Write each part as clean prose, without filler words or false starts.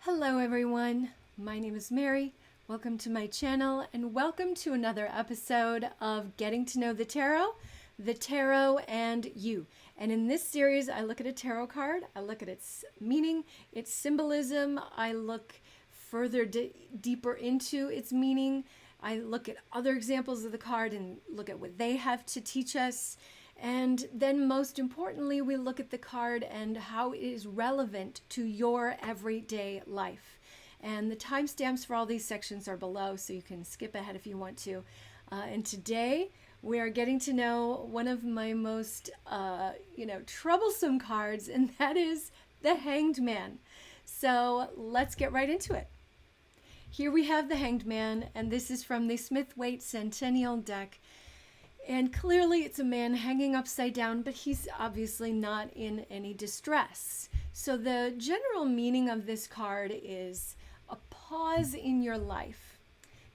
Hello everyone, my name is Mary. Welcome to my channel and welcome to another episode of Getting to Know the Tarot and You. And in this series, I look at a tarot card, I look at its meaning, its symbolism, I look further deeper into its meaning, I look at other examples of the card and look at what they have to teach us. And then most importantly, we look at the card and how it is relevant to your everyday life. And the timestamps for all these sections are below, so you can skip ahead if you want to. And today we are getting to know one of my most, troublesome cards, and that is the Hanged Man. So let's get right into it. Here we have the Hanged Man, and this is from the Smith-Waite Centennial deck. And clearly it's a man hanging upside down, but he's obviously not in any distress. So the general meaning of this card is a pause in your life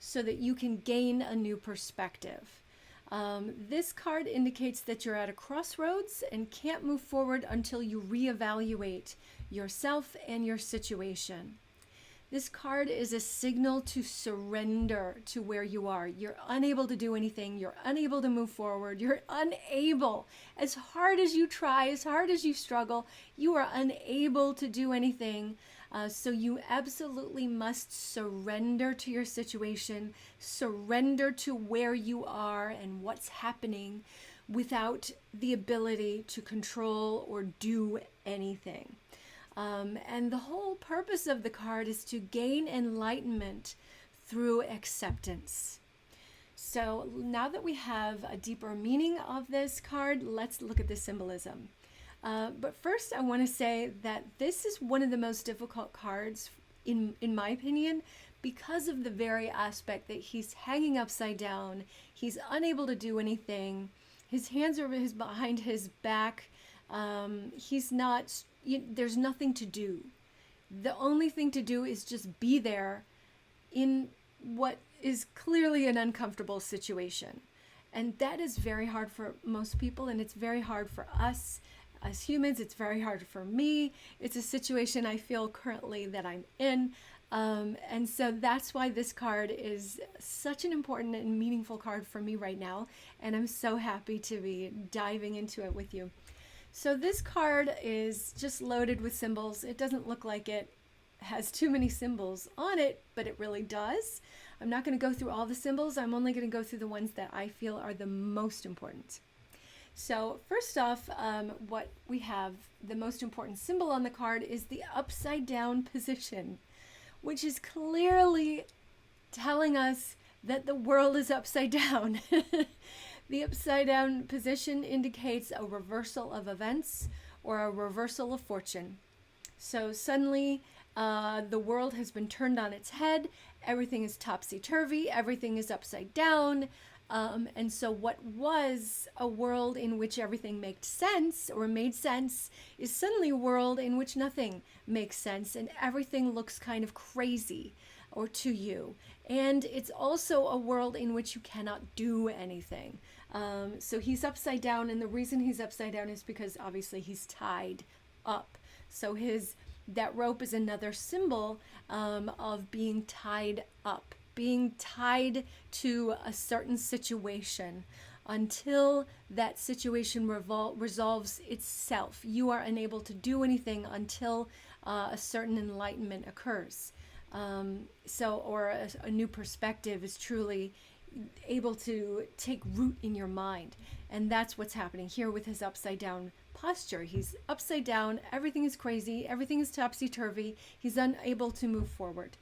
so that you can gain a new perspective. This card indicates that you're at a crossroads and can't move forward until you reevaluate yourself and your situation. This card is a signal to surrender to where you are. You're unable to do anything. You're unable to move forward. You're unable. As hard as you try, as hard as you struggle, you are unable to do anything. So you absolutely must surrender to your situation, surrender to where you are and what's happening without the ability to control or do anything. And the whole purpose of the card is to gain enlightenment through acceptance. So now that we have a deeper meaning of this card, let's look at the symbolism. But first I want to say that this is one of the most difficult cards in my opinion, because of the very aspect that he's hanging upside down. He's unable to do anything. His hands are behind his back. There's nothing to do. The only thing to do is just be there in what is clearly an uncomfortable situation. And that is very hard for most people, and it's very hard for us as humans. It's very hard for me. It's a situation I feel currently that I'm in. And so that's why this card is such an important and meaningful card for me right now. And I'm so happy to be diving into it with you. So this card is just loaded with symbols. It doesn't look like it has too many symbols on it, but it really does. I'm not going to go through all the symbols. I'm only going to go through the ones that I feel are the most important. So first off, what we have, the most important symbol on the card is the upside down position, which is clearly telling us that the world is upside down. The upside down position indicates a reversal of events or a reversal of fortune. So suddenly the world has been turned on its head. Everything is topsy-turvy. Everything is upside down. And so what was a world in which everything made sense is suddenly a world in which nothing makes sense and everything looks kind of crazy or to you. And it's also a world in which you cannot do anything. So he's upside down, and the reason he's upside down is because obviously he's tied up. So that rope is another symbol of being tied up, being tied to a certain situation until that situation resolves itself. You are unable to do anything until a certain enlightenment occurs. Or a new perspective is truly able to take root in your mind. And that's what's happening here with his upside down posture. He's upside down, everything is crazy, everything is topsy-turvy, he's unable to move forward.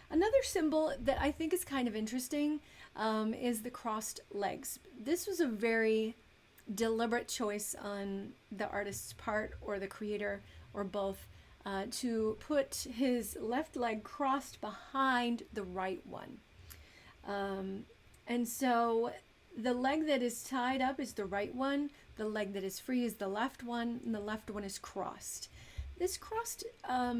Another symbol that I think is kind of interesting is the crossed legs. This was a very deliberate choice on the artist's part, or the creator, or both, to put his left leg crossed behind the right one. And so the leg that is tied up is the right one, the leg that is free is the left one, and the left one is crossed. This crossed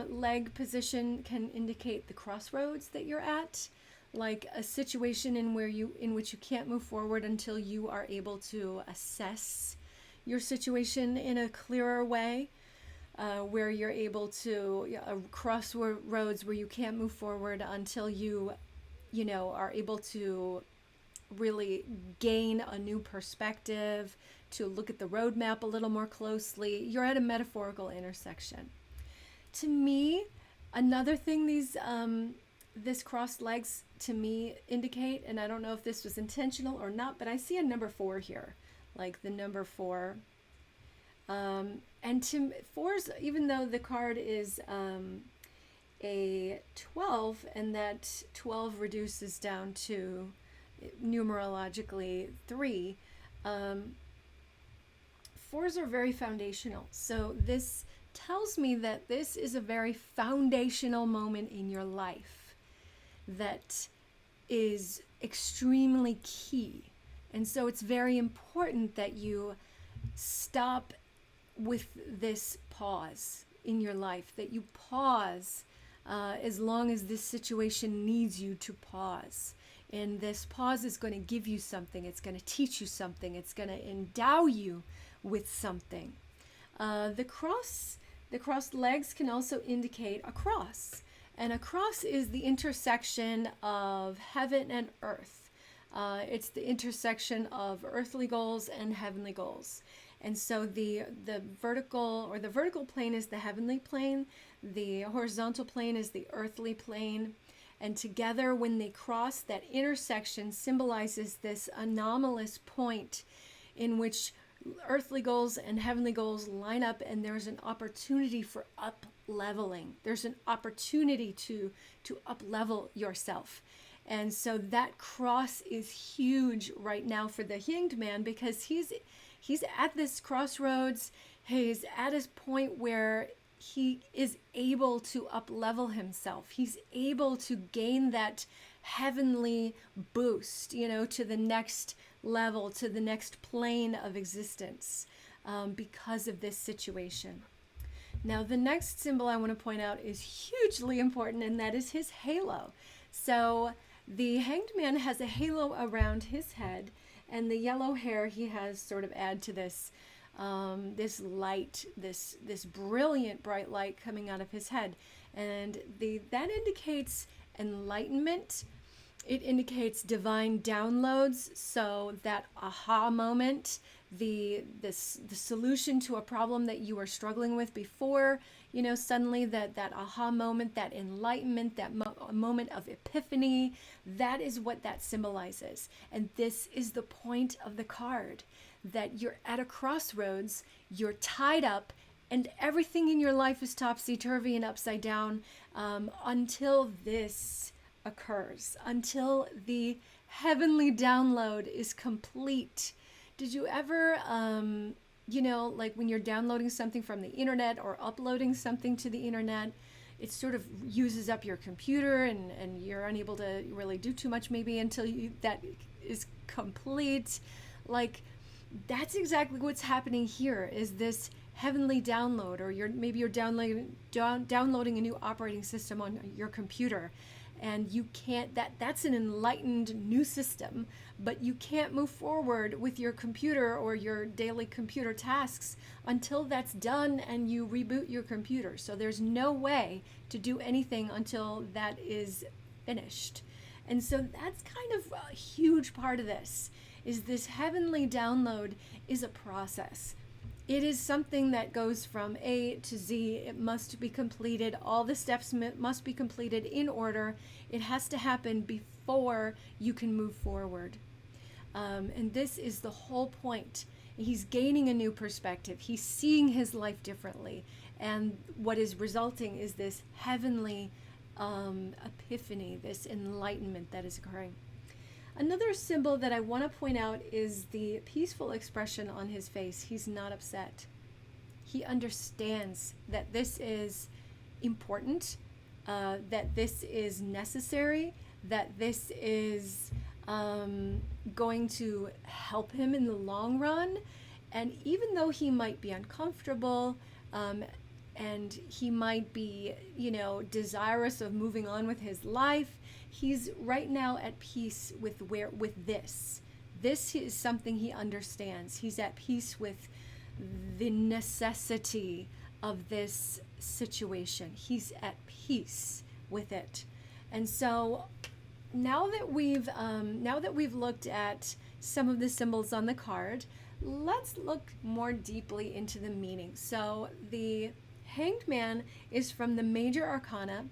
leg position can indicate the crossroads that you're at, like a situation in which you can't move forward until you are able to assess your situation in a clearer way. where you're able to, crossroads where you can't move forward until you are able to really gain a new perspective, to look at the roadmap a little more closely. You're at a metaphorical intersection. To me, another thing this crossed legs to me indicate, and I don't know if this was intentional or not, but I see a number 4 here, like the number 4. And to fours, even though the card is a 12, and that 12 reduces down to numerologically 3, fours are very foundational. So this tells me that this is a very foundational moment in your life that is extremely key. And so it's very important that you stop with this pause in your life, that you pause as long as this situation needs you to pause. And this pause is going to give you something. It's going to teach you something. It's going to endow you with something. The crossed legs can also indicate a cross. And a cross is the intersection of heaven and earth. It's the intersection of earthly goals and heavenly goals. And so the vertical plane is the heavenly plane. The horizontal plane is the earthly plane. And together, when they cross, that intersection symbolizes this anomalous point in which earthly goals and heavenly goals line up, and there's an opportunity for up-leveling. There's an opportunity to up-level yourself. And so that cross is huge right now for the Hanged Man, because he's at this crossroads. He's at a point where he is able to up-level himself. He's able to gain that heavenly boost, to the next level, to the next plane of existence, because of this situation. Now, the next symbol I want to point out is hugely important, and that is his halo. So the Hanged Man has a halo around his head, and the yellow hair he has sort of add to this this light, this brilliant bright light coming out of his head. And that indicates enlightenment. It indicates divine downloads. So that aha moment, the solution to a problem that you were struggling with before, suddenly that aha moment, that enlightenment, that moment of epiphany, that is what that symbolizes. And this is the point of the card, that you're at a crossroads, you're tied up, and everything in your life is topsy-turvy and upside down until this occurs, until the heavenly download is complete. Did you ever, like when you're downloading something from the internet or uploading something to the internet, it sort of uses up your computer and you're unable to really do too much maybe until that is complete. Like, that's exactly what's happening here, is this heavenly download, or you're downloading a new operating system on your computer, and you can't, that's an enlightened new system, but you can't move forward with your computer or your daily computer tasks until that's done and you reboot your computer. So there's no way to do anything until that is finished. And so that's kind of a huge part of this, is this heavenly download is a process. It is something that goes from A to Z. It must be completed. All the steps must be completed in order. It has to happen before you can move forward. And this is the whole point. He's gaining a new perspective. He's seeing his life differently. And what is resulting is this heavenly epiphany, this enlightenment that is occurring. Another symbol that I want to point out is the peaceful expression on his face. He's not upset. He understands that this is important, that this is necessary, that this is going to help him in the long run. And even though he might be uncomfortable, and he might be, desirous of moving on with his life, he's right now at peace with this. This is something he understands. He's at peace with the necessity of this situation. He's at peace with it. And so now that we've looked at some of the symbols on the card, let's look more deeply into the meaning. So the Hanged Man is from the Major Arcana,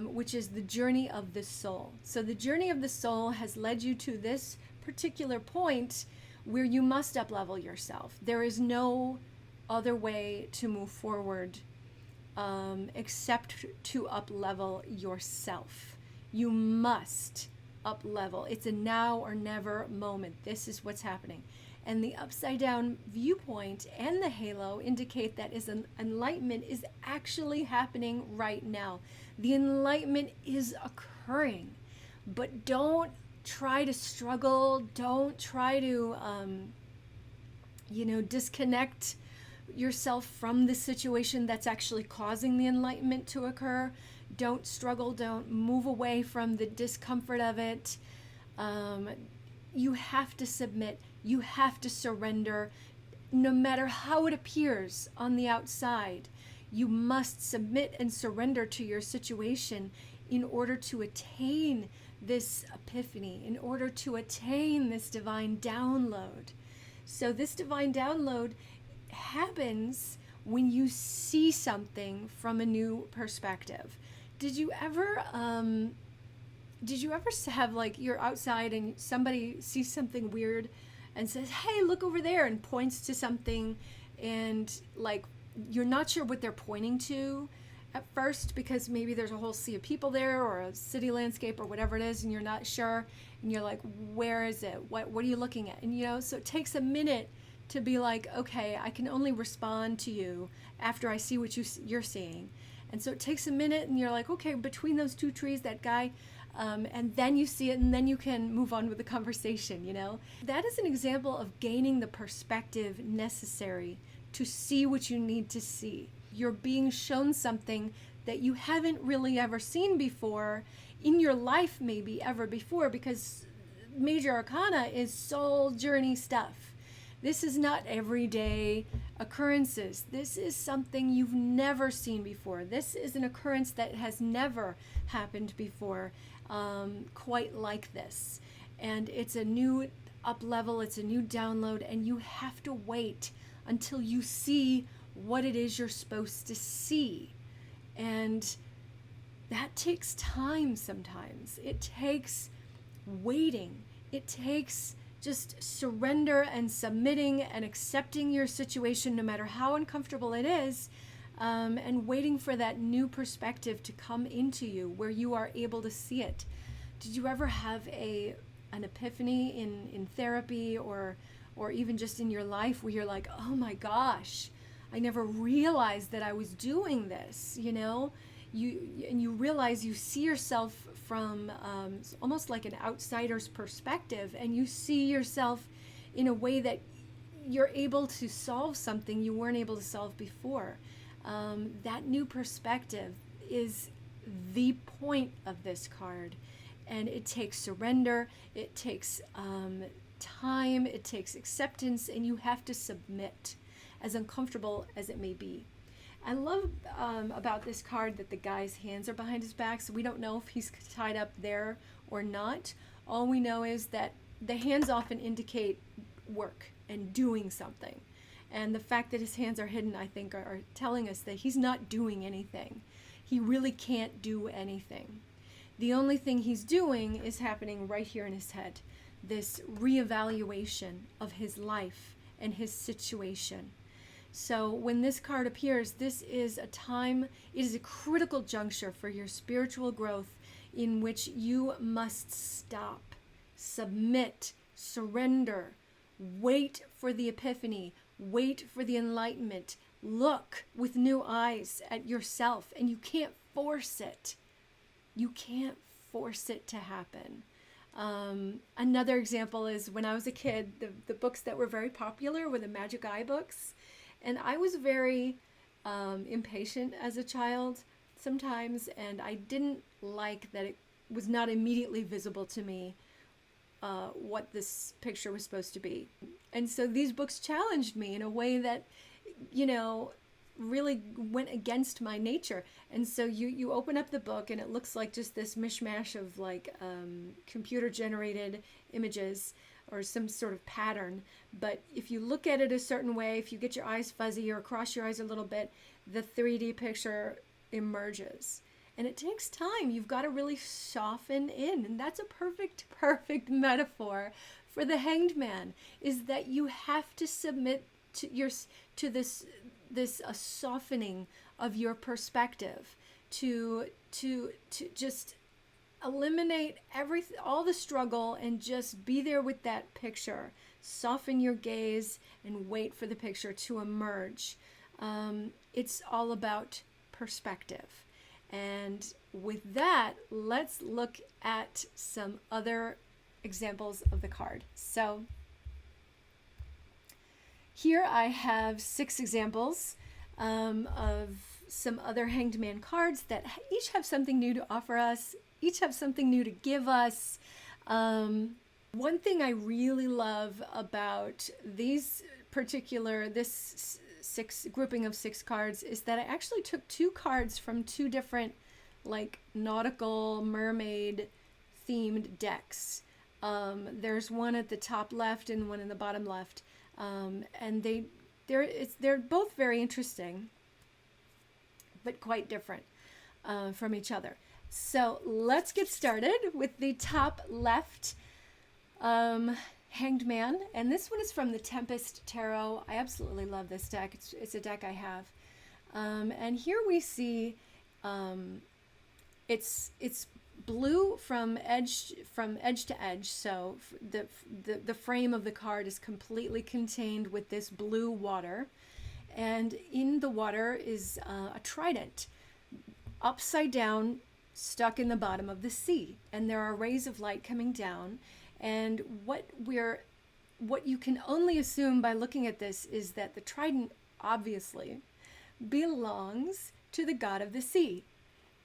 which is the journey of the soul. So the journey of the soul has led you to this particular point where you must up-level yourself. There is no other way to move forward except to up-level yourself. You must up-level. It's a now or never moment. This is what's happening. And the upside down viewpoint and the halo indicate that enlightenment is actually happening right now. The enlightenment is occurring. But don't try to struggle. Don't try to, disconnect yourself from the situation that's actually causing the enlightenment to occur. Don't struggle. Don't move away from the discomfort of it. You have to submit. You have to surrender. No matter how it appears on the outside, you must submit and surrender to your situation in order to attain this epiphany, in order to attain this divine download. So this divine download happens when you see something from a new perspective. Did you ever have, like, you're outside and somebody sees something weird and says, "Hey, look over there," and points to something, and like you're not sure what they're pointing to at first because maybe there's a whole sea of people there or a city landscape or whatever it is, and you're not sure, and you're like, "Where is it? What are you looking at?" And so it takes a minute to be like, "Okay, I can only respond to you after I see what you're seeing." And so it takes a minute, and you're like, "Okay, between those two trees, that guy," and then you see it, and then you can move on with the conversation, That is an example of gaining the perspective necessary to see what you need to see. You're being shown something that you haven't really ever seen before in your life, maybe ever before, because Major Arcana is soul journey stuff. This is not everyday occurrences. This is something you've never seen before. This is an occurrence that has never happened before, quite like this. And it's a new up level, it's a new download, and you have to wait until you see what it is you're supposed to see. And that takes time sometimes. It takes waiting. It takes just surrender and submitting and accepting your situation, no matter how uncomfortable it is, and waiting for that new perspective to come into you where you are able to see it. Did you ever have an epiphany in therapy or even just in your life where you're like, "Oh my gosh, I never realized that I was doing this," You realize you see yourself from almost like an outsider's perspective, and you see yourself in a way that you're able to solve something you weren't able to solve before. That new perspective is the point of this card, and it takes surrender, it takes time, it takes acceptance, and you have to submit, as uncomfortable as it may be. I love about this card that the guy's hands are behind his back, so we don't know if he's tied up there or not. All we know is that the hands often indicate work and doing something. And the fact that his hands are hidden, I think, are telling us that he's not doing anything. He really can't do anything. The only thing he's doing is happening right here in his head. This reevaluation of his life and his situation. So when this card appears, this is a time, it is a critical juncture for your spiritual growth in which you must stop, submit, surrender, wait for the epiphany, wait for the enlightenment, look with new eyes at yourself, and you can't force it. You can't force it to happen. Another example is when I was a kid, the books that were very popular were the Magic Eye books. And I was very impatient as a child sometimes, and I didn't like that it was not immediately visible to me what this picture was supposed to be. And so these books challenged me in a way that, really went against my nature. And so you open up the book and it looks like just this mishmash of like computer generated images or some sort of pattern. But if you look at it a certain way, if you get your eyes fuzzy or cross your eyes a little bit, the 3D picture emerges. And it takes time. You've got to really soften in. And that's a perfect metaphor for the Hanged Man, is that you have to submit to this softening of your perspective, to just eliminate all the struggle and just be there with that picture. Soften your gaze and wait for the picture to emerge. It's all about perspective. And with that, let's look at some other examples of the card. So here I have 6 examples of some other Hanged Man cards that each have something new to offer us, each have something new to give us. One thing I really love about this grouping of 6 cards is that I actually took 2 cards from 2 different like nautical mermaid themed decks. There's one at the top left and one in the bottom left. And they're both very interesting, but quite different from each other. So let's get started with the top left Hanged Man. And this one is from the Tempest Tarot. I absolutely love this deck. It's a deck I have. And here we see it's blue from edge to edge. So the frame of the card is completely contained with this blue water. And in the water is a trident upside down, stuck in the bottom of the sea. And there are rays of light coming down. And what you can only assume by looking at this is that the trident obviously belongs to the god of the sea.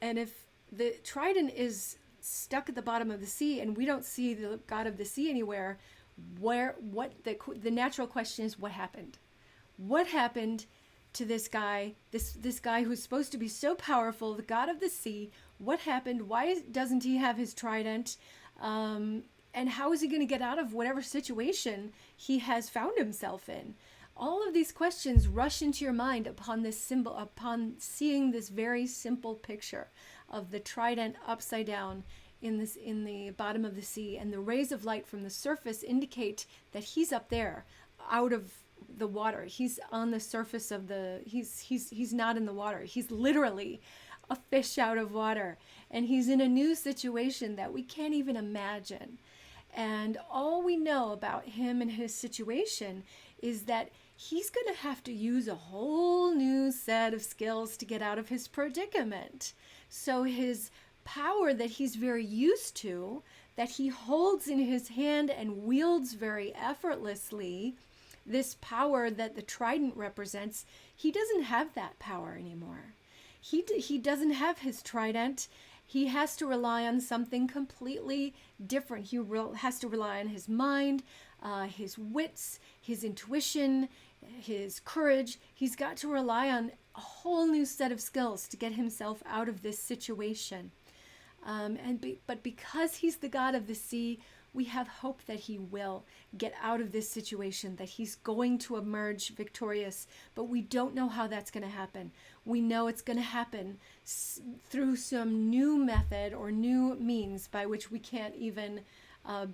And if the trident is stuck at the bottom of the sea and we don't see the god of the sea anywhere, the natural question is, what happened? What happened to this guy, this guy who's supposed to be so powerful, the god of the sea? What happened? Why doesn't he have his trident? And how is he going to get out of whatever situation he has found himself in? All of these questions rush into your mind upon seeing this very simple picture of the trident upside down in the bottom of the sea, and the rays of light from the surface indicate that he's up there, out of the water. He's on the surface of he's not in the water. He's literally a fish out of water, and he's in a new situation that we can't even imagine. And all we know about him and his situation is that he's going to have to use a whole new set of skills to get out of his predicament. So his power that he's very used to, that he holds in his hand and wields very effortlessly, this power that the trident represents, he doesn't have that power anymore. He doesn't have his trident. He has to rely on something completely different. He has to rely on his mind, his wits, his intuition, his courage. He's got to rely on a whole new set of skills to get himself out of this situation. But because he's the god of the sea, we have hope that he will get out of this situation, that he's going to emerge victorious, but we don't know how that's going to happen. We know it's going to happen through some new method or new means by which we can't even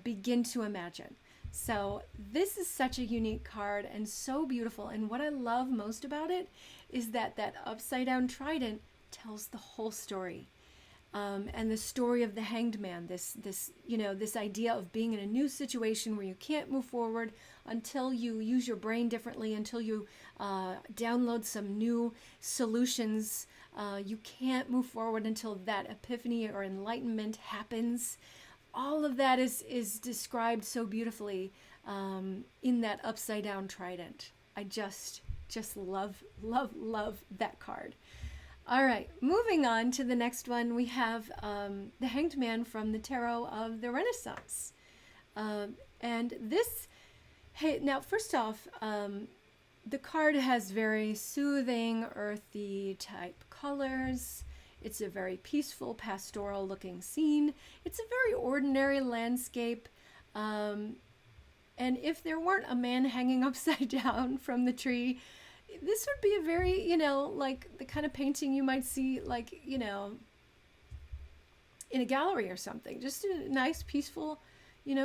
begin to imagine. So this is such a unique card and so beautiful. And what I love most about it is that upside down trident tells the whole story. And the story of the Hanged Man, this idea of being in a new situation where you can't move forward until you use your brain differently, until you download some new solutions. You can't move forward until that epiphany or enlightenment happens. All of that is described so beautifully in that upside down trident. I just love that card. All right, moving on to the next one, we have the Hanged Man from the Tarot of the Renaissance. And this, hey, now first off, The card has very soothing, earthy type colors. It's a very peaceful, pastoral looking scene. It's a very ordinary landscape. And if there weren't a man hanging upside down from the tree, this would be a very, like the kind of painting you might see, like, in a gallery or something. Just a nice, peaceful,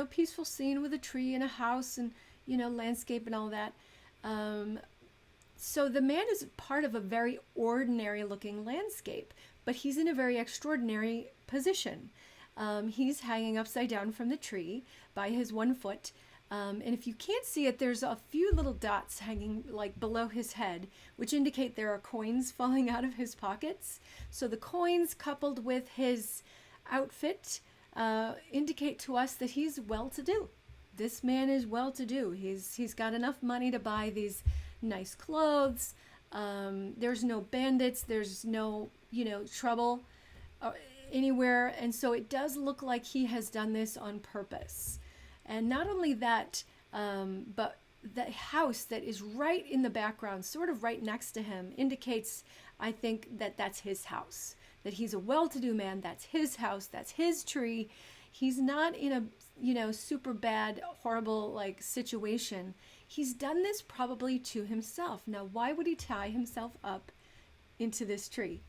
peaceful scene with a tree and a house and, landscape and all that. So the man is part of a very ordinary looking landscape, but he's in a very extraordinary position. He's hanging upside down from the tree by his 1 foot. And if you can't see it, there's a few little dots hanging like below his head, which indicate there are coins falling out of his pockets. So the coins coupled with his outfit indicate to us that he's well-to-do. This man is well-to-do. He's got enough money to buy these nice clothes. There's no bandits. There's no, trouble anywhere. And so it does look like he has done this on purpose. And not only that, but the house that is right in the background, sort of right next to him, indicates, I think, that that's his house. That he's a well-to-do man. That's his house. That's his tree. He's not in a, super bad, horrible, like, situation. He's done this probably to himself. Now, why would he tie himself up into this tree?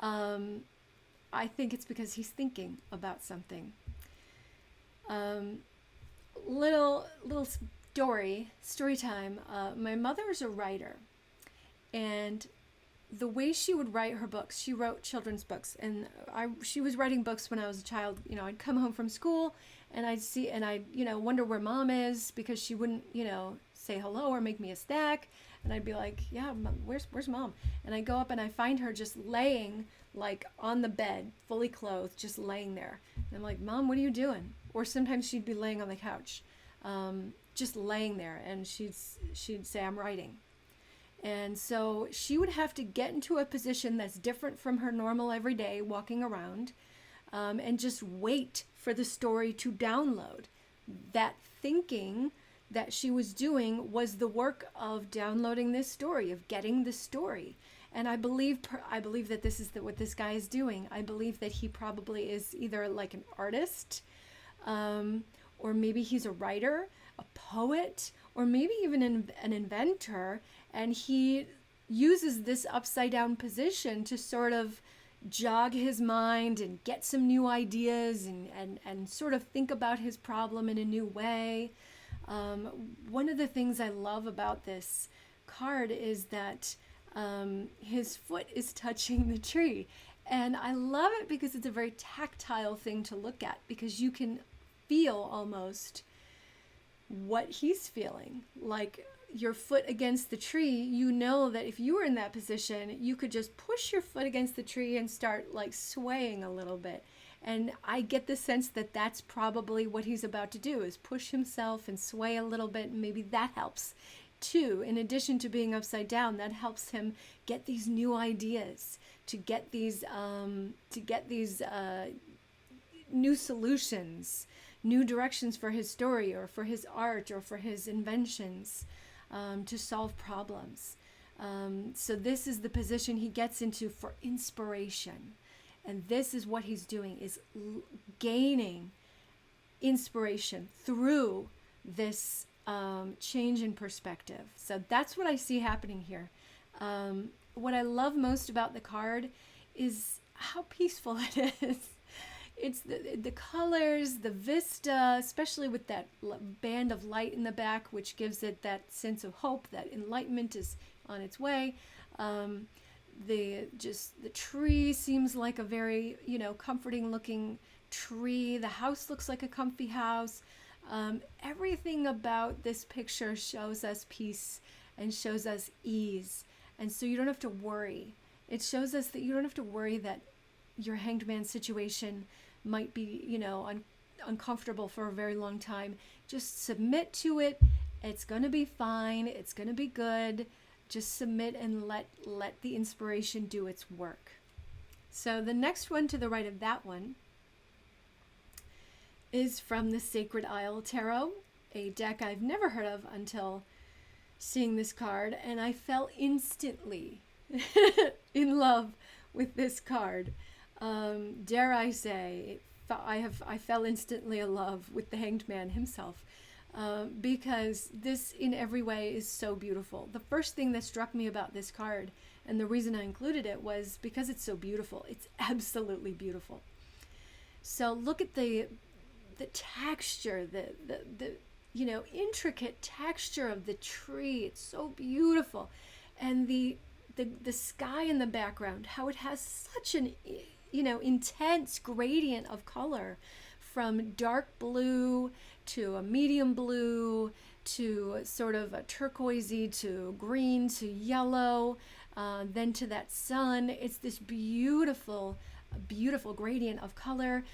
I think it's because he's thinking about something. Little story time. My mother is a writer, and the way she would write her books, she wrote children's books, and she was writing books when I was a child. I'd come home from school and I'd wonder where mom is, because she wouldn't, say hello or make me a snack. And I'd be like, yeah, where's mom? And I go up and I find her just laying like on the bed, fully clothed, just laying there. And I'm like, Mom, what are you doing? Or sometimes she'd be laying on the couch, just laying there, and she'd say, I'm writing. And so she would have to get into a position that's different from her normal everyday walking around, and just wait for the story to download. That thinking that she was doing was the work of downloading this story, of getting the story. And I believe that this is what this guy is doing. I believe that he probably is either like an artist, or maybe he's a writer, a poet, or maybe even an inventor, and he uses this upside down position to sort of jog his mind and get some new ideas and sort of think about his problem in a new way. One of the things I love about this card is that his foot is touching the tree. And I love it because it's a very tactile thing to look at, because you can feel almost what he's feeling. Like your foot against the tree, that if you were in that position, you could just push your foot against the tree and start like swaying a little bit. And I get the sense that that's probably what he's about to do, is push himself and sway a little bit. And maybe that helps too. In addition to being upside down, that helps him get these new ideas, to get these new solutions, new directions for his story or for his art or for his inventions, to solve problems. So this is the position he gets into for inspiration. And this is what he's doing, is gaining inspiration through this change in perspective. So that's what I see happening here. What I love most about the card is how peaceful it is. It's the colors, the vista, especially with that band of light in the back, which gives it that sense of hope, that enlightenment is on its way. The tree seems like a very, comforting looking tree. The house looks like a comfy house. Everything about this picture shows us peace and shows us ease. And so you don't have to worry. It shows us that you don't have to worry that your hanged man situation might be, uncomfortable for a very long time. Just submit to it. It's going to be fine. It's going to be good. Just submit and let the inspiration do its work. So the next one to the right of that one is from the Sacred Isle Tarot, a deck I've never heard of until seeing this card, and I fell instantly in love with this card. Dare I say, I fell instantly in love with the Hanged Man himself, because this in every way is so beautiful. The first thing that struck me about this card, and the reason I included it, was because it's so beautiful. It's absolutely beautiful. So look at the texture, the intricate texture of the tree. It's so beautiful. And the sky in the background, how it has such an intense gradient of color, from dark blue to a medium blue to sort of a turquoisey to green to yellow, then to that sun. It's this beautiful gradient of color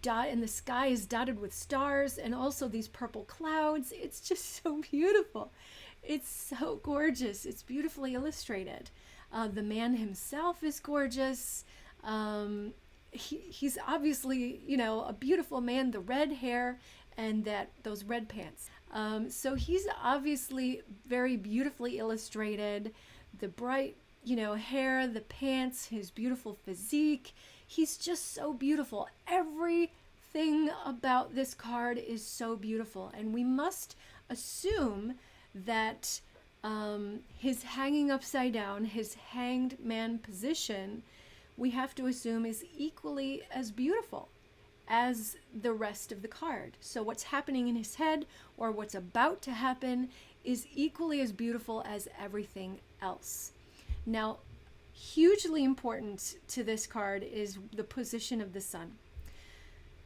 and the sky is dotted with stars, and also these purple clouds. It's just so beautiful. It's so gorgeous. It's beautifully illustrated. The man himself is gorgeous. He's obviously, a beautiful man, the red hair and those red pants. So he's obviously very beautifully illustrated. The bright, hair, the pants, his beautiful physique. He's just so beautiful. Everything about this card is so beautiful. And we must assume that his hanging upside down, his hanged man position, we have to assume is equally as beautiful as the rest of the card. So what's happening in his head, or what's about to happen, is equally as beautiful as everything else. Now, hugely important to this card is the position of the sun.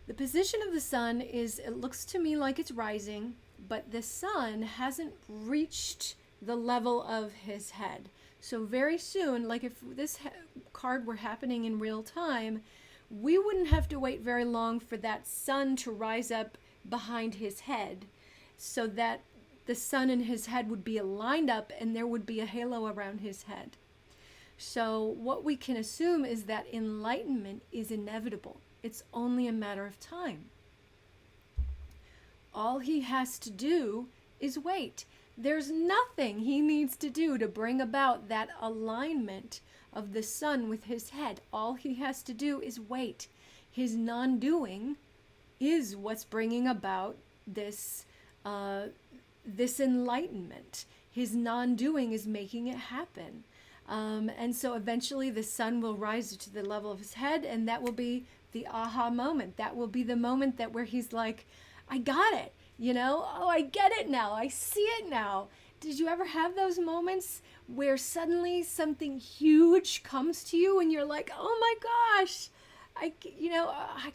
The position of the sun it looks to me like it's rising, but the sun hasn't reached the level of his head. So very soon, like if this card were happening in real time, we wouldn't have to wait very long for that sun to rise up behind his head, so that the sun and his head would be lined up and there would be a halo around his head. So what we can assume is that enlightenment is inevitable. It's only a matter of time. All he has to do is wait. There's nothing he needs to do to bring about that alignment of the sun with his head. All he has to do is wait. His non-doing is what's bringing about this enlightenment. His non-doing is making it happen. And so eventually the sun will rise to the level of his head, and that will be the aha moment. That will be the moment where he's like, I got it. Oh, I get it now. I see it now. Did you ever have those moments where suddenly something huge comes to you and you're like, oh my gosh, I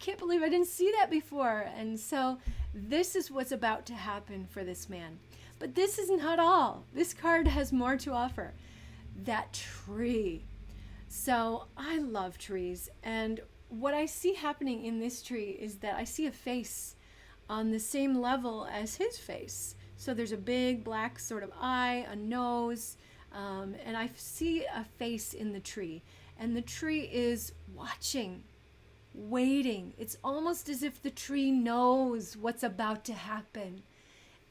can't believe I didn't see that before. And so this is what's about to happen for this man. But this is not all. This card has more to offer. That tree. So I love trees. And what I see happening in this tree is that I see a face on the same level as his face. So there's a big black sort of eye, a nose, and I see a face in the tree. And the tree is watching, waiting. It's almost as if the tree knows what's about to happen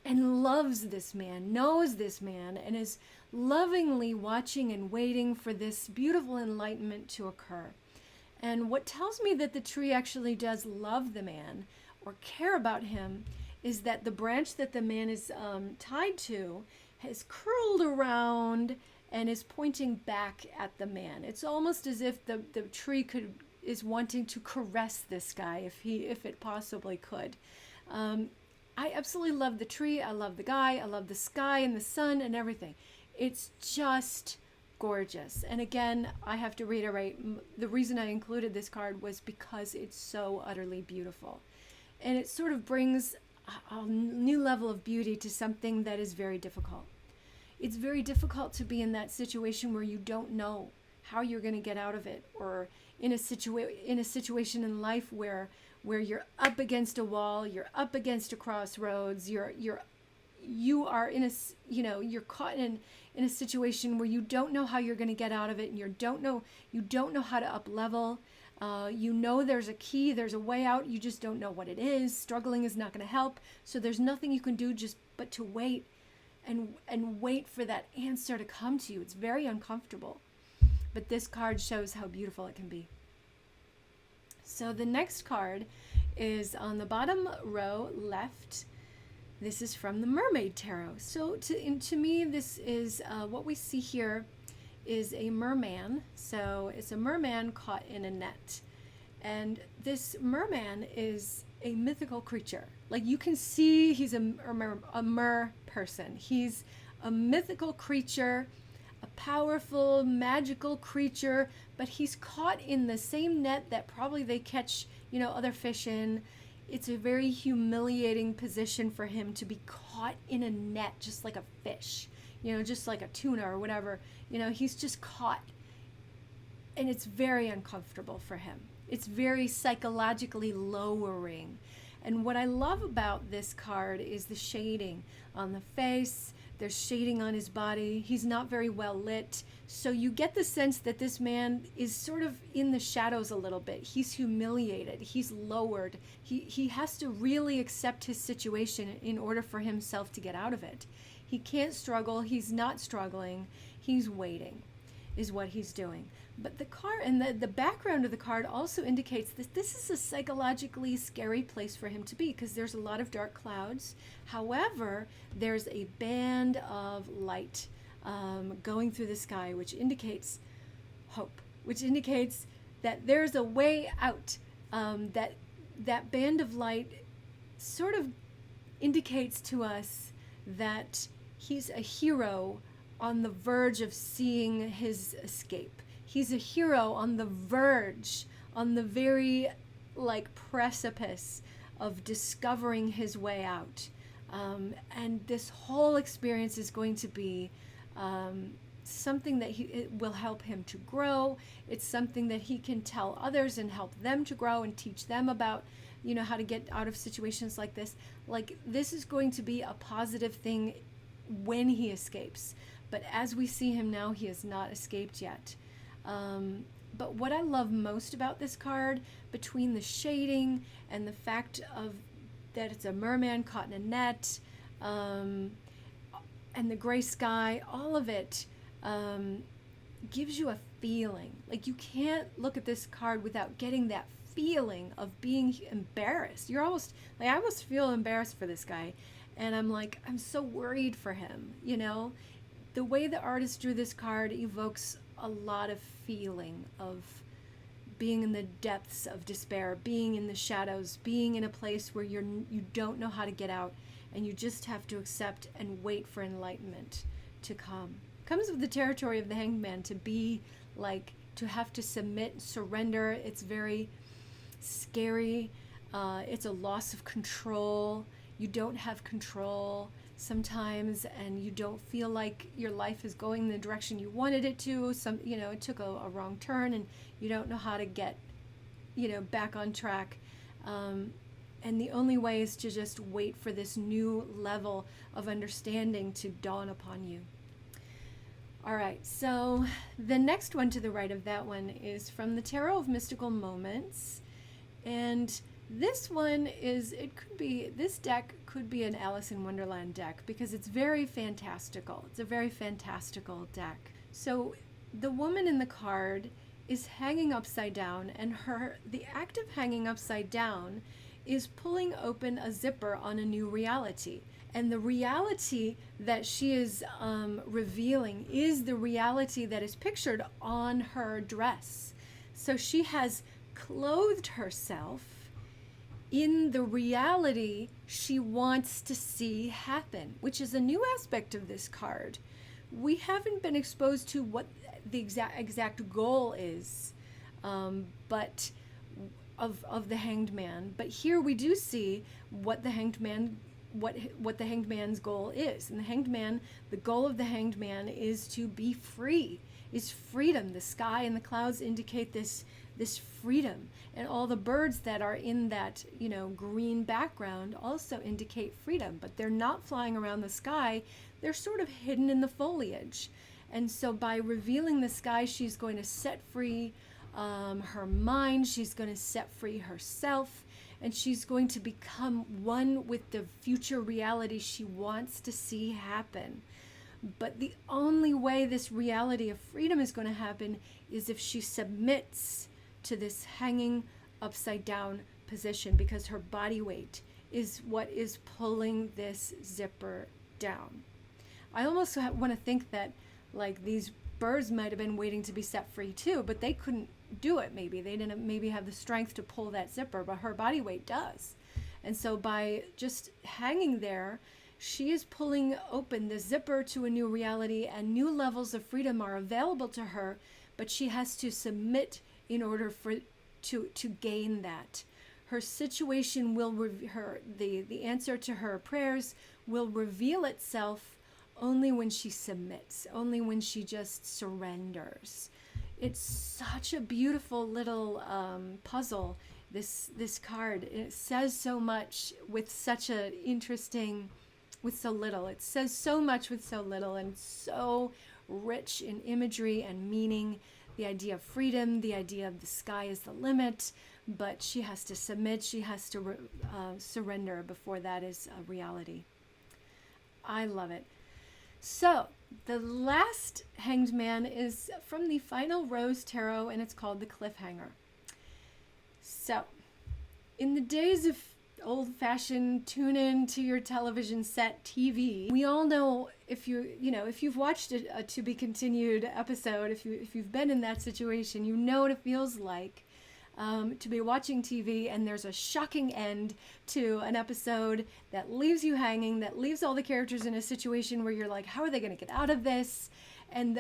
and loves this man, knows this man, and is lovingly watching and waiting for this beautiful enlightenment to occur. And what tells me that the tree actually does love the man or care about him is that the branch that the man is tied to has curled around and is pointing back at the man. It's almost as if the tree is wanting to caress this guy if it possibly could. I absolutely love the tree. I love the guy. I love the sky and the sun and everything. It's just gorgeous. And again, I have to reiterate, the reason I included this card was because it's so utterly beautiful. And it sort of brings a new level of beauty to something that is very difficult. It's very difficult to be in that situation where you don't know how you're going to get out of it, or in a situation in life where you're up against a wall, you're up against a crossroads, you are in you're caught in a situation where you don't know how you're going to get out of it, and you don't know how to up level. There's a key, there's a way out, you just don't know what it is. Struggling is not going to help, so there's nothing you can do but to wait and wait for that answer to come to you. It's very uncomfortable. But this card shows how beautiful it can be. So the next card is on the bottom row left. This is from the Mermaid Tarot. So to me, this is what we see here is a merman. So it's a merman caught in a net. And this merman is a mythical creature. Like you can see he's a mer person. He's a mythical creature, a powerful, magical creature, but he's caught in the same net that probably they catch, other fish in. It's a very humiliating position for him to be caught in a net, just like a fish, just like a tuna or whatever. He's just caught. And it's very uncomfortable for him. It's very psychologically lowering. And what I love about this card is the shading on the face. There's shading on his body. He's not very well lit. So you get the sense that this man is sort of in the shadows a little bit. He's humiliated. He's lowered. He has to really accept his situation in order for himself to get out of it. He can't struggle. He's not struggling. He's waiting is what he's doing. But the card and the background of the card also indicates that this is a psychologically scary place for him to be because there's a lot of dark clouds. However, there's a band of light going through the sky, which indicates hope, which indicates that there's a way out. That band of light sort of indicates to us that he's a hero on the verge of seeing his escape. He's a hero on the verge, on the very precipice of discovering his way out. And this whole experience is going to be something that it will help him to grow. It's something that he can tell others and help them to grow and teach them about, how to get out of situations like this. This is going to be a positive thing when he escapes. But as we see him now, he has not escaped yet. But what I love most about this card, between the shading and the fact that it's a merman caught in a net, and the gray sky, all of it gives you a feeling. You can't look at this card without getting that feeling of being embarrassed. You're almost, I almost feel embarrassed for this guy. And I'm so worried for him, The way the artist drew this card evokes a lot of feeling of being in the depths of despair, being in the shadows, being in a place where you don't know how to get out, and you just have to accept and wait for enlightenment to come. Comes with the territory of the Hanged Man to be to have to submit, surrender. It's very scary. It's a loss of control. You don't have control sometimes, and you don't feel like your life is going in the direction you wanted it to. It took a wrong turn, and you don't know how to get, back on track. And the only way is to just wait for this new level of understanding to dawn upon you. All right, so the next one to the right of that one is from the Tarot of Mystical Moments. And this one this deck could be an Alice in Wonderland deck because it's very fantastical. It's a very fantastical deck. So the woman in the card is hanging upside down, and the act of hanging upside down is pulling open a zipper on a new reality. And the reality that she is revealing is the reality that is pictured on her dress. So she has clothed herself in the reality she wants to see happen, which is a new aspect of this card. We haven't been exposed to what the exact goal is, but of the Hanged Man. But here we do see what the Hanged Man, what the Hanged Man's goal is. And the goal of the Hanged Man is to be free, is freedom. The sky and the clouds indicate this freedom, and all the birds that are in that green background also indicate freedom, but they're not flying around the sky. They're sort of hidden in the foliage. And so by revealing the sky, she's going to set free her mind. She's going to set free herself, and she's going to become one with the future reality she wants to see happen. But the only way this reality of freedom is going to happen is if she submits to this hanging upside down position, because her body weight is what is pulling this zipper down. I almost want to think that like these birds might have been waiting to be set free too, but they couldn't do it. Maybe they didn't maybe have the strength to pull that zipper, but her body weight does. And so by just hanging there, she is pulling open the zipper to a new reality, and new levels of freedom are available to her, but she has to submit in order to gain that. Her situation will the answer to her prayers will reveal itself only when she submits, only when she just surrenders. It's such a beautiful little puzzle, this card. It says so much with such a interesting, with so little. It says so much with so little, and so rich in imagery and meaning. The idea of freedom, the idea of the sky is the limit, but she has to submit, she has to surrender before that is a reality. I love it. So, the last Hanged Man is from the Final Rose Tarot, and it's called the Cliffhanger. So, in the days of old-fashioned tune-in to your television set TV, we all know, if you've watched a to be continued episode, if you've been in that situation, you know what it feels like to be watching TV and there's a shocking end to an episode that leaves you hanging, that leaves all the characters in a situation where you're like, how are they going to get out of this? And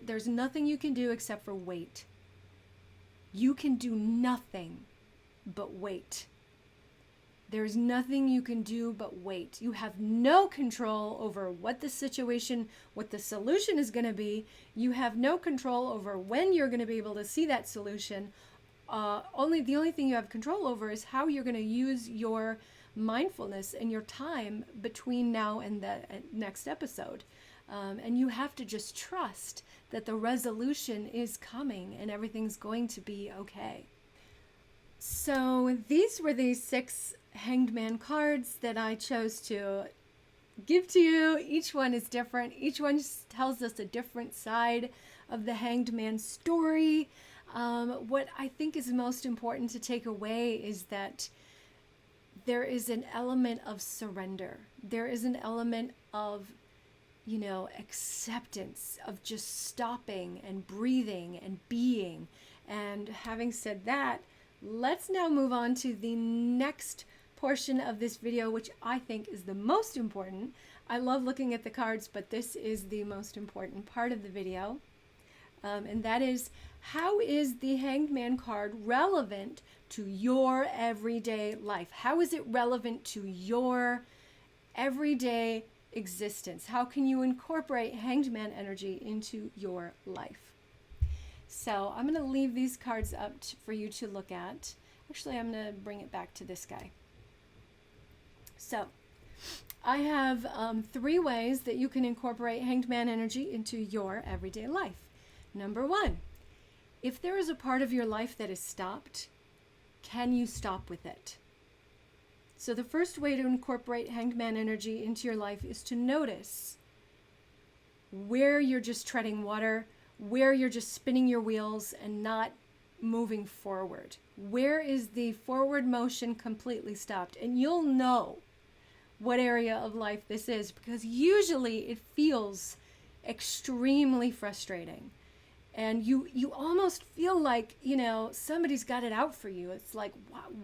there's nothing you can do except for wait. You can do nothing but wait. There's nothing you can do but wait. You have no control over what the situation, what the solution is going to be. You have no control over when you're going to be able to see that solution. The only thing you have control over is how you're going to use your mindfulness and your time between now and the next episode. And you have to just trust that the resolution is coming and everything's going to be okay. So these were the 6 Hanged Man cards that I chose to give to you. Each one is different. Each one tells us a different side of the Hanged Man story. What I think is most important to take away is that there is an element of surrender. There is an element of, acceptance, of just stopping and breathing and being. And having said that, let's now move on to the next portion of this video, which I think is the most important. I love looking at the cards, but this is the most important part of the video. And that is, how is the Hanged Man card relevant to your everyday life? How is it relevant to your everyday existence? How can you incorporate Hanged Man energy into your life? So I'm going to leave these cards up for you to look at. Actually, I'm going to bring it back to this guy. So I have 3 ways that you can incorporate Hanged Man energy into your everyday life. Number 1, if there is a part of your life that is stopped, can you stop with it? So the first way to incorporate Hanged Man energy into your life is to notice where you're just treading water, where you're just spinning your wheels and not moving forward. Where is the forward motion completely stopped? And you'll know what area of life this is, because usually it feels extremely frustrating. And you almost feel like, somebody's got it out for you. It's like,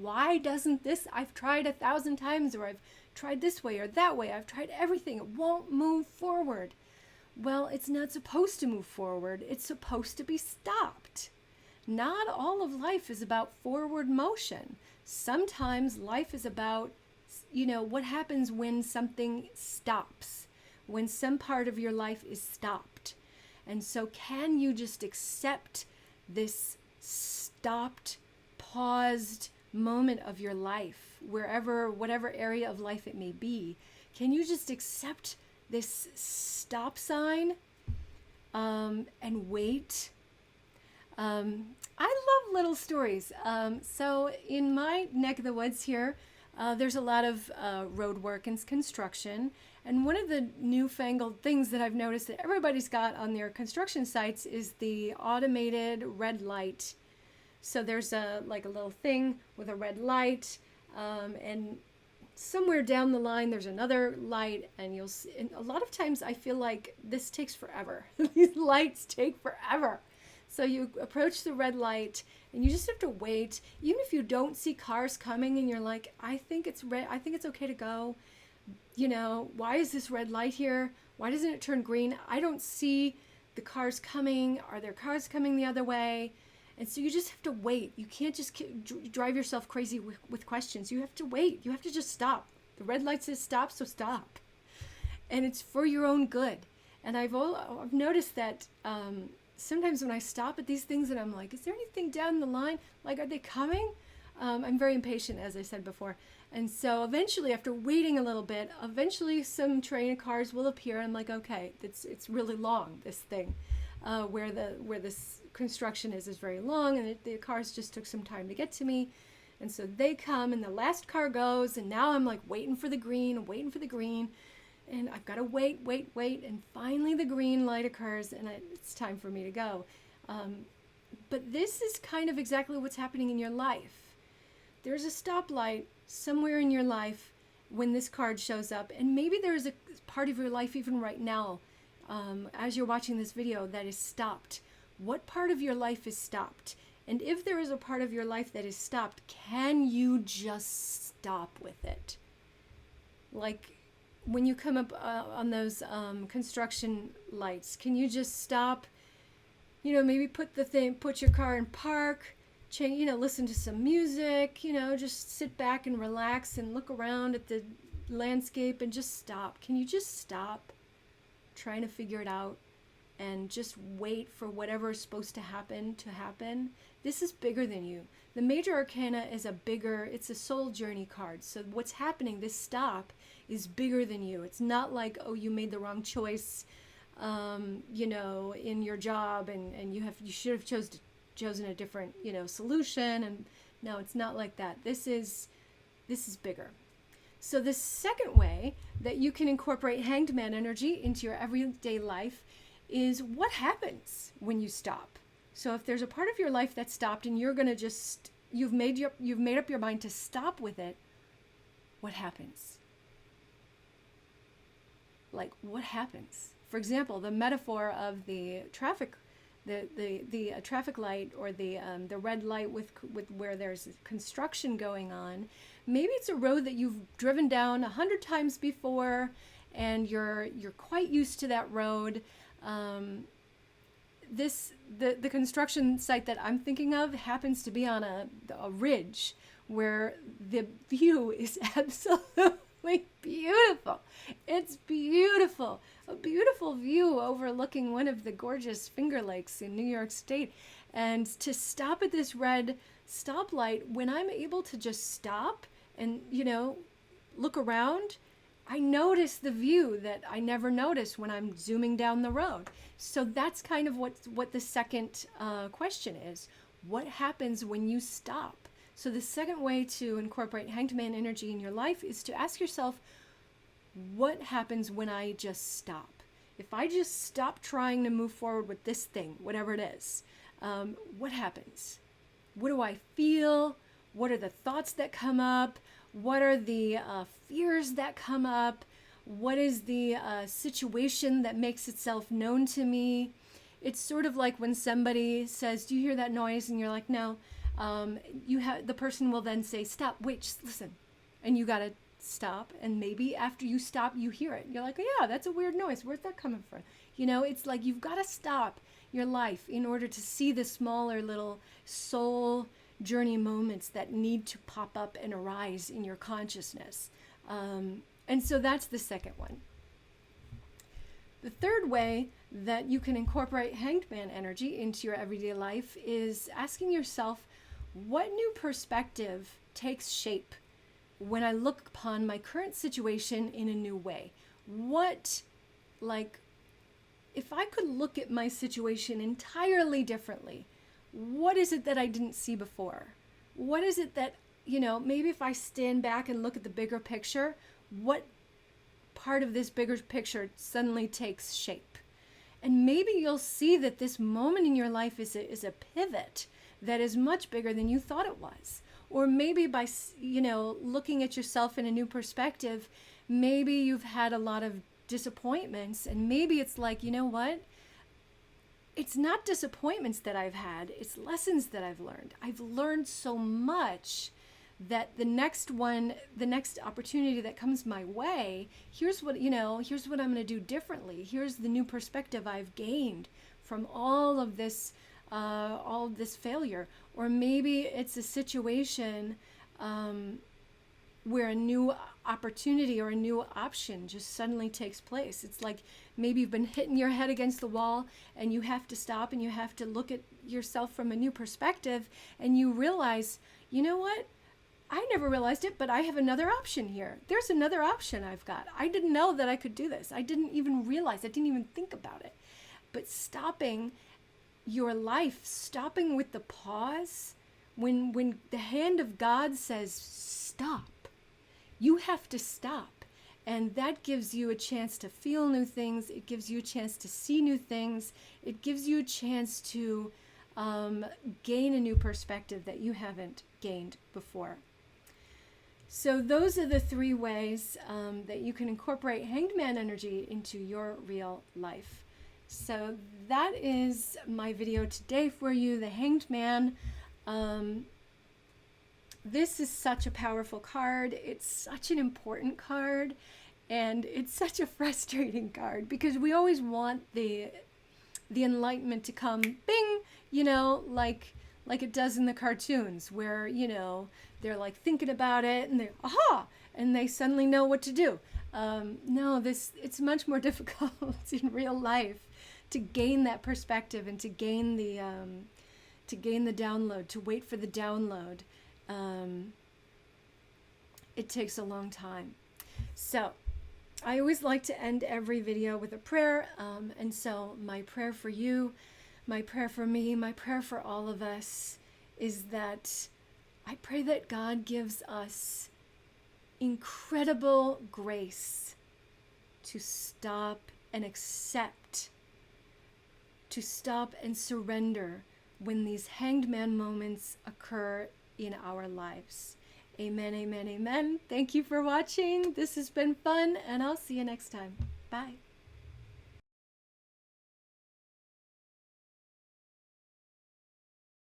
why doesn't this? I've tried 1,000 times, or I've tried this way or that way. I've tried everything. It won't move forward. Well, it's not supposed to move forward. It's supposed to be stopped. Not all of life is about forward motion. Sometimes life is about, what happens when something stops, when some part of your life is stopped. And so can you just accept this stopped, paused moment of your life, whatever area of life it may be? Can you just accept this stop sign and wait? I love little stories. So in my neck of the woods here, there's a lot of road work and construction. And one of the newfangled things that I've noticed that everybody's got on their construction sites is the automated red light. So there's a little thing with a red light, and somewhere down the line there's another light, and you'll see, and a lot of times I feel like this takes forever. These lights take forever. So you approach the red light and you just have to wait. Even if you don't see cars coming and you're like, I think it's red, I think it's okay to go. You know, why is this red light here? Why doesn't it turn green? I don't see the cars coming. Are there cars coming the other way? And so you just have to wait. You can't just drive yourself crazy with questions. You have to wait. You have to just stop. The red light says stop, so stop. And it's for your own good. And I've noticed that sometimes when I stop at these things and I'm like, is there anything down the line? Like, are they coming? I'm very impatient, as I said before. And so eventually, after waiting a little bit, eventually some train of cars will appear. I'm like, okay, it's really long, this thing. Where this construction is very long, and the cars just took some time to get to me. And so they come, and the last car goes, and now I'm like waiting for the green, and I've got to wait, and finally the green light occurs, and it's time for me to go. But this is kind of exactly what's happening in your life. There's a stoplight somewhere in your life when this card shows up, and maybe there's a part of your life even right now, as you're watching this video, that is stopped. What part of your life is stopped? And if there is a part of your life that is stopped, can you just stop with it? Like when you come up on those construction lights, can you just stop? You know, maybe put your car in park, listen to some music, just sit back and relax and look around at the landscape and just stop. Can you just stop trying to figure it out and just wait for whatever is supposed to happen? This is bigger than you. The major arcana is it's a soul journey card. So what's happening, this stop, is bigger than you. It's not like, oh, you made the wrong choice, in your job, and you should have chosen a different, solution. And no, it's not like that. This is bigger. So the second way that you can incorporate Hanged Man energy into your everyday life is what happens when you stop. So if there's a part of your life that's stopped and you're going to you've made up your mind to stop with it, what happens? Like, what happens? For example, the metaphor of the traffic light, or the red light with where there's construction going on. Maybe it's a road that you've driven down 100 times before, and you're quite used to that road. The construction site that I'm thinking of happens to be on a ridge where the view is absolutely beautiful. It's beautiful. A beautiful view overlooking one of the gorgeous Finger Lakes in New York State. And to stop at this red stoplight, when I'm able to just stop and, look around, I notice the view that I never noticed when I'm zooming down the road. So that's kind of what the second question is. What happens when you stop? So the second way to incorporate Hanged Man energy in your life is to ask yourself, what happens when I just stop? If I just stop trying to move forward with this thing, whatever it is, what happens? What do I feel? What are the thoughts that come up? What are the fears that come up? What is the situation that makes itself known to me? It's sort of like when somebody says, do you hear that noise? And you're like, no. The person will then say, stop, wait, just listen. And you got to stop. And maybe after you stop, you hear it. You're like, oh, yeah, that's a weird noise. Where's that coming from? It's like you've got to stop your life in order to see the smaller little soul journey moments that need to pop up and arise in your consciousness. And so that's the second one. The third way that you can incorporate Hanged Man energy into your everyday life is asking yourself, what new perspective takes shape when I look upon my current situation in a new way? If I could look at my situation entirely differently, what is it that I didn't see before? What is it that, maybe if I stand back and look at the bigger picture, what part of this bigger picture suddenly takes shape? And maybe you'll see that this moment in your life is a pivot that is much bigger than you thought it was. Or maybe by, looking at yourself in a new perspective, maybe you've had a lot of disappointments, and maybe it's like, you know what? It's not disappointments that I've had, it's lessons that I've learned. I've learned so much that the next opportunity that comes my way, here's what I'm going to do differently. Here's the new perspective I've gained from all of this failure. Or maybe it's a situation where a new opportunity or a new option just suddenly takes place. It's like maybe you've been hitting your head against the wall and you have to stop and you have to look at yourself from a new perspective, and you realize, you know what? I never realized it, but I have another option here. There's another option I've got. I didn't know that I could do this. I didn't even realize. I didn't even think about it. But stopping your life, stopping with the pause, when the hand of God says stop, you have to stop. And that gives you a chance to feel new things. It gives you a chance to see new things. It gives you a chance to gain a new perspective that you haven't gained before. So those are the 3 ways that you can incorporate Hanged Man energy into your real life. So that is my video today for you, the Hanged Man. This is such a powerful card. It's such an important card, and it's such a frustrating card because we always want the enlightenment to come, bing, like it does in the cartoons where, they're like thinking about it and they're, aha, and they suddenly know what to do. No, it's much more difficult in real life to gain that perspective and to gain the download, to wait for the download. It takes a long time. So I always like to end every video with a prayer. And so my prayer for you, my prayer for me, my prayer for all of us is that I pray that God gives us incredible grace to stop and accept, to stop and surrender when these Hanged Man moments occur in our lives. Amen, amen, amen. Thank you for watching. This has been fun, and I'll see you next time. Bye.